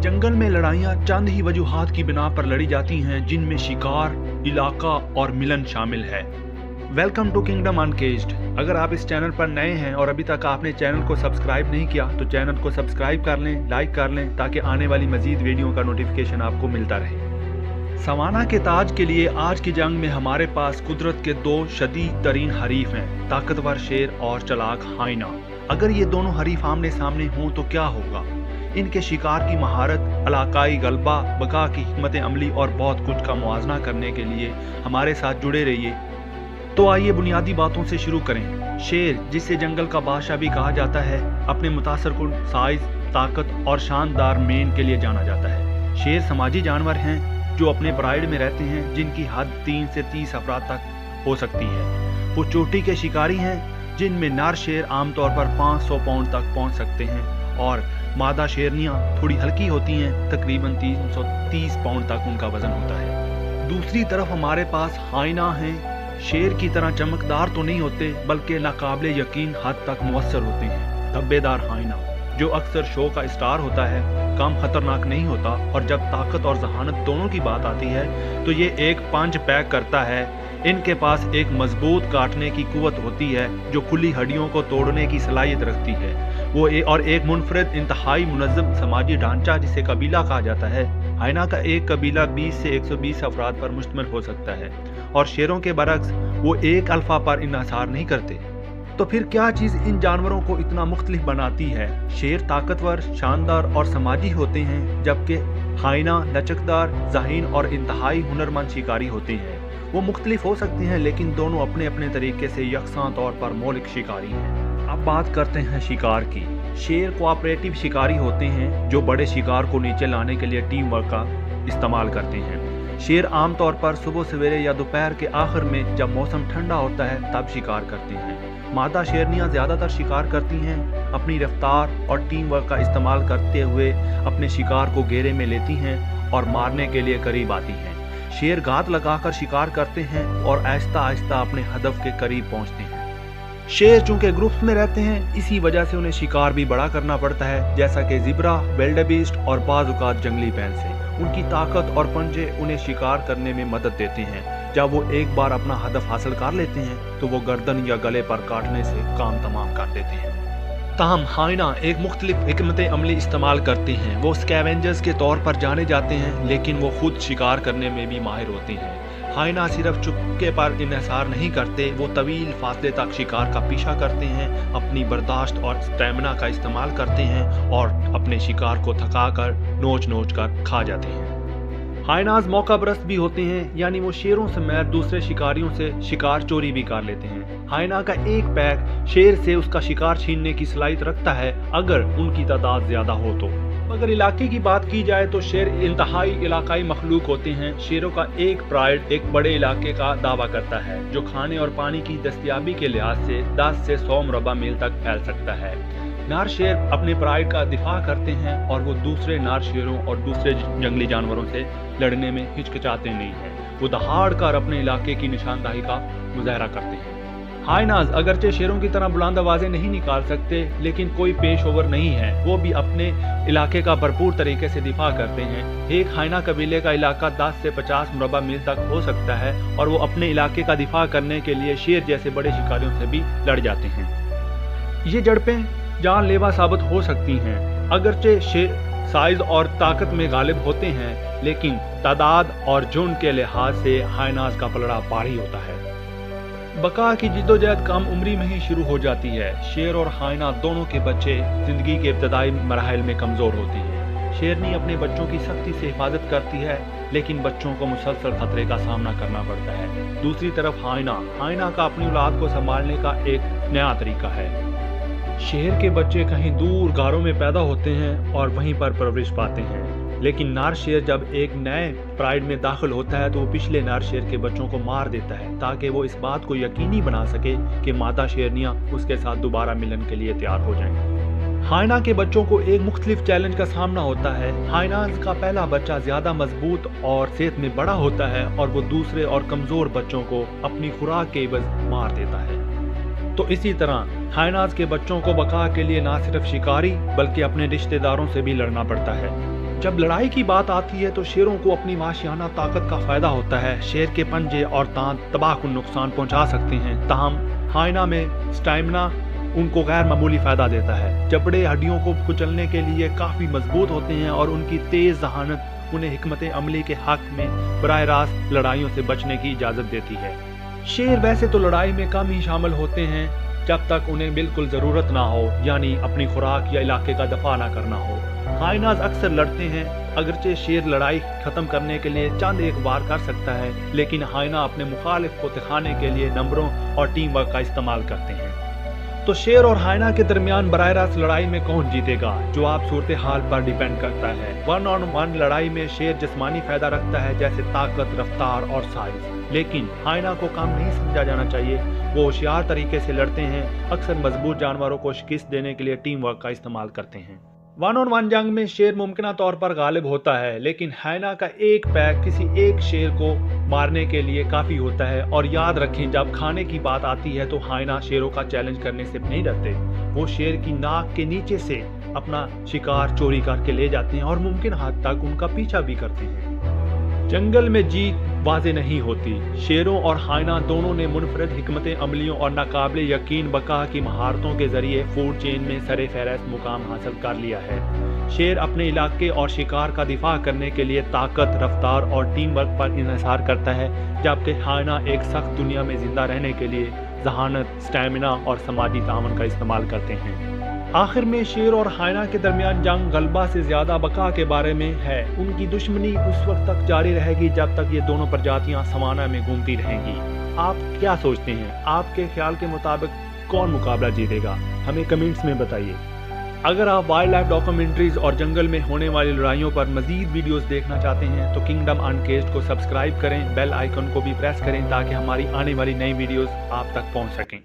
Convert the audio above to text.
जंगल में लड़ाइयाँ चंद ही वजूहात की बिना पर लड़ी जाती हैं, जिनमें शिकार, इलाका और मिलन शामिल है। Welcome to kingdom uncaged. अगर आप इस चैनल पर नए हैं और अभी तक आपने चैनल को सब्सक्राइब नहीं किया तो चैनल को सब्सक्राइब कर लें, लाइक कर लें, ताकि आने वाली मजीद वीडियो का नोटिफिकेशन आपको मिलता रहे। सवाना के ताज के लिए आज की जंग में हमारे पास कुदरत के दो शदीद तरीन हरीफ हैं, ताकतवर शेर और चालाक हाइना। अगर ये दोनों हरीफ आमने सामने हों तो क्या होगा? इनके शिकार की महारत, इलाकाई गलबा, बका की हिकमत अमली और बहुत कुछ का मुआवजा करने के लिए हमारे साथ जुड़े रहिए। तो आइए बुनियादी बातों से शुरू करें। शेर, जिसे जंगल का बादशाह भी कहा जाता है, अपने मुतासरकुन साइज, ताकत और शानदार मेन के लिए जाना जाता है। शेर समाजी जानवर हैं जो अपने प्राइड में रहते हैं, जिनकी हद 3 से 30 अफराद तक हो सकती है। वो चोटी के शिकारी हैं, जिनमें नर शेर आमतौर पर 500 पाउंड तक पहुंच सकते हैं और मादा शेरनियाँ थोड़ी हल्की होती हैं, तकरीबन 330 पाउंड तक उनका वजन होता है। दूसरी तरफ हमारे पास हाइना हैं। शेर की तरह चमकदार तो नहीं होते, बल्कि नाकाबिले यकीन हद तक मुअस्सर होते हैं। धब्बेदार हाइना, जो अक्सर शो का स्टार होता है, कम खतरनाक नहीं होता और जब ताकत और जहानत दोनों की बात आती है तो ये एक पंच पैक करता है। इनके पास एक मजबूत काटने की कुव्वत होती है जो खुली हड्डियों को तोड़ने की सलाहियत रखती है। वो एक मुनफरद इंतहाई मुनज़्ज़म समाजी ढांचा, जिसे कबीला कहा जाता है। हाइना का एक कबीला 20 से 120 अफराद पर मुश्तमिल हो सकता है और शेरों के बरक्स वो एक अल्फा पर इन्हिसार नहीं करते। तो फिर क्या चीज़ इन जानवरों को इतना मुख्तलिफ बनाती है? शेर ताकतवर, शानदार और समाजी होते हैं, जबकि हाइना लचकदार, ज़हीन और इंतहाई हुनरमंद शिकारी होते हैं। वो मुख्तलिफ हो सकते हैं, लेकिन दोनों अपने अपने तरीके से यकसां तौर पर मौलिक शिकारी हैं। अब बात करते हैं शिकार की। शेर कोऑपरेटिव शिकारी होते हैं जो बड़े शिकार को नीचे लाने के लिए टीम वर्क का इस्तेमाल करते हैं। शेर आमतौर पर सुबह सवेरे या दोपहर के आखिर में, जब मौसम ठंडा होता है, तब शिकार करते हैं। मादा शेरनियाँ ज़्यादातर शिकार करती हैं, अपनी रफ्तार और टीम वर्क का इस्तेमाल करते हुए अपने शिकार को घेरे में लेती हैं और मारने के लिए करीब आती हैं। शेर घात लगाकर शिकार करते हैं और आहिस्ता आहिस्ता अपने हदफ के करीब पहुंचते हैं। शेर चूंकि ग्रुप्स में रहते हैं, इसी वजह से उन्हें शिकार भी बड़ा करना पड़ता है, जैसा कि ज़िब्रा, विल्डेबीस्ट और बाज़ औक़ात जंगली भैंसें। उनकी ताकत और पंजे उन्हें शिकार करने में मदद देते हैं। जब वो एक बार अपना हदफ हासिल कर लेते हैं तो वो गर्दन या गले पर काटने से काम तमाम कर देते हैं। ताहम हाइना एक मुख्तलिफ हिकमत अमली इस्तेमाल करते हैं। वो स्कैवेंजर्स के तौर पर जाने जाते हैं, लेकिन वो खुद शिकार करने में भी माहिर होते हैं। हाइना सिर्फ चुपके पर इन्हिसार नहीं करते, वो तवील फासले तक शिकार का पीछा करते हैं, अपनी बर्दाश्त और स्टेमिना का इस्तेमाल करते हैं और अपने शिकार को थकाकर नोच नोच कर खा जाते हैं। हाइनाज मौका परस्त भी होते हैं, यानी वो शेरों समेत दूसरे शिकारियों से शिकार चोरी भी कर लेते हैं। हाइना का एक पैक शेर से उसका शिकार छीनने की सलाहियत रखता है, अगर उनकी तादाद ज्यादा हो तो। अगर इलाके की बात की जाए तो शेर इंतहाई इलाकाई मखलूक होते हैं। शेरों का एक प्राइड एक बड़े इलाके का दावा करता है, जो खाने और पानी की दस्तयाबी के लिहाज से 10 से 100 मुरबा मील तक फैल सकता है। नार शेर अपने प्राइड का दिफा करते हैं और वो दूसरे नार शेरों और दूसरे जंगली जानवरों से लड़ने में हिचकिचाते नहीं हैं। वो दहाड़ कर अपने इलाके की निशानदाही का मुजाहरा करते हैं। हाइनाज अगरचे शेरों की तरह बुलंद आवाजें नहीं निकाल सकते, लेकिन कोई पेश ओवर नहीं है। वो भी अपने इलाके का भरपूर तरीके से दिफा करते हैं। एक हाइना कबीले का इलाका 10 से 50 मुरबा मील तक हो सकता है और वो अपने इलाके का दिफा करने के लिए शेर जैसे बड़े शिकारियों से भी लड़ जाते हैं। ये झड़पें जानलेवा साबित हो सकती हैं। अगरचे शेर साइज और ताकत में गालिब होते हैं, लेकिन तादाद और झुंड के लिहाज से हाइनाज का पलड़ा भारी होता है। बका की जिद्दोजहद कम उम्री में ही शुरू हो जाती है। शेर और हाइना दोनों के बच्चे जिंदगी के इब्तदाई मराहिल में कमजोर होते हैं। शेरनी अपने बच्चों की सख्ती से हिफाजत करती है, लेकिन बच्चों को मुसलसल खतरे का सामना करना पड़ता है। दूसरी तरफ हाइना का अपनी औलाद को संभालने का एक नया तरीका है। शेर के बच्चे कहीं दूर गारों में पैदा होते हैं और वहीं पर परवरिश पाते हैं, लेकिन नार शेर जब एक नए प्राइड में दाखिल होता है तो वो पिछले नार शेर के बच्चों को मार देता है, ताकि वो इस बात को यकीनी बना सके कि मादा शेरनियां उसके साथ दोबारा मिलन के लिए तैयार हो जाएं। हाइना के बच्चों को एक मुख्तलिफ चैलेंज का सामना होता है। हाइना का पहला बच्चा ज्यादा मजबूत और सेहत में बड़ा होता है और वो दूसरे और कमजोर बच्चों को अपनी खुराक के एवज मार देता है। तो इसी तरह हाइनाज के बच्चों को बका के लिए ना सिर्फ शिकारी बल्कि अपने रिश्तेदारों से भी लड़ना पड़ता है। जब लड़ाई की बात आती है तो शेरों को अपनी वहशियाना ताकत का फायदा होता है। शेर के पंजे और दांत तबाहकुन नुकसान पहुंचा सकते हैं, ताहम हाइना में स्टैमिना उनको गैर मामूली फायदा देता है। जबड़े हड्डियों को कुचलने के लिए काफी मजबूत होते हैं और उनकी तेज जहानत उन्हें हिकमत अमली के हक में बराह रास्त लड़ाइयों से बचने की इजाजत देती है। शेर वैसे तो लड़ाई में कम ही शामिल होते हैं जब तक उन्हें बिल्कुल जरूरत ना हो, यानी अपनी खुराक या इलाके का दफा ना करना हो। हाइनाज अक्सर लड़ते हैं, अगरचे शेर लड़ाई खत्म करने के लिए चंद एक वार कर सकता है, लेकिन हाइना अपने मुखालिफ को दिखाने के लिए नंबरों और टीम वर्क का इस्तेमाल करते हैं। तो शेर और हाइना के दरमियान बराह रास्त लड़ाई में कौन जीतेगा, जवाब सूरत हाल पर डिपेंड करता है। 1-on-1 लड़ाई में शेर जिस्मानी फायदा रखता है, जैसे ताकत, रफ्तार और साइज, लेकिन हाइना को कम नहीं समझा जाना चाहिए। वो होशियार तरीके से लड़ते हैं, अक्सर मजबूत जानवरों को शिकस्त देने के लिए टीम वर्क का इस्तेमाल करते हैं। 1-on-1 जंग में शेर मुमकिन तौर पर गालिब होता है, लेकिन हाइना का एक पैक किसी एक शेर को मारने के लिए काफी होता है। और याद रखें, जब खाने की बात आती है तो हाइना शेरों का चैलेंज करने से नहीं डरते। वो शेर की नाक के नीचे से अपना शिकार चोरी करके ले जाते हैं और मुमकिन हद तक उनका पीछा भी करते हैं। जंगल में जीत वाज़े नहीं होती। शेरों और हाइना दोनों ने मुनफरद हिकमत अमलियों और नाकाबिले यकीन बका की महारतों के जरिए फूड चेन में सरे फहरिस्त मुकाम हासिल कर लिया है। शेर अपने इलाके और शिकार का दिफा करने के लिए ताकत, रफ्तार और टीम वर्क पर इन्हिसार करता है, जबकि हाइना एक सख्त दुनिया में जिंदा रहने के लिए जहानत, स्टैमिना और समाजी तावन का इस्तेमाल करते हैं। आखिर में शेर और हाइना के दरमियान जंग गलबा से ज्यादा बका के बारे में है। उनकी दुश्मनी उस वक्त तक जारी रहेगी जब तक ये दोनों प्रजातियां समाना में घूमती रहेंगी। आप क्या सोचते हैं? आपके ख्याल के मुताबिक कौन मुकाबला जीतेगा? हमें कमेंट्स में बताइए। अगर आप वाइल्ड लाइफ डॉक्यूमेंट्रीज और जंगल में होने वाली लड़ाइयों पर मजीद वीडियोस देखना चाहते हैं तो किंगडम अनकेज्ड को सब्सक्राइब करें, बेल आइकन को भी प्रेस करें ताकि हमारी आने वाली नई वीडियोस आप तक पहुंच सकें।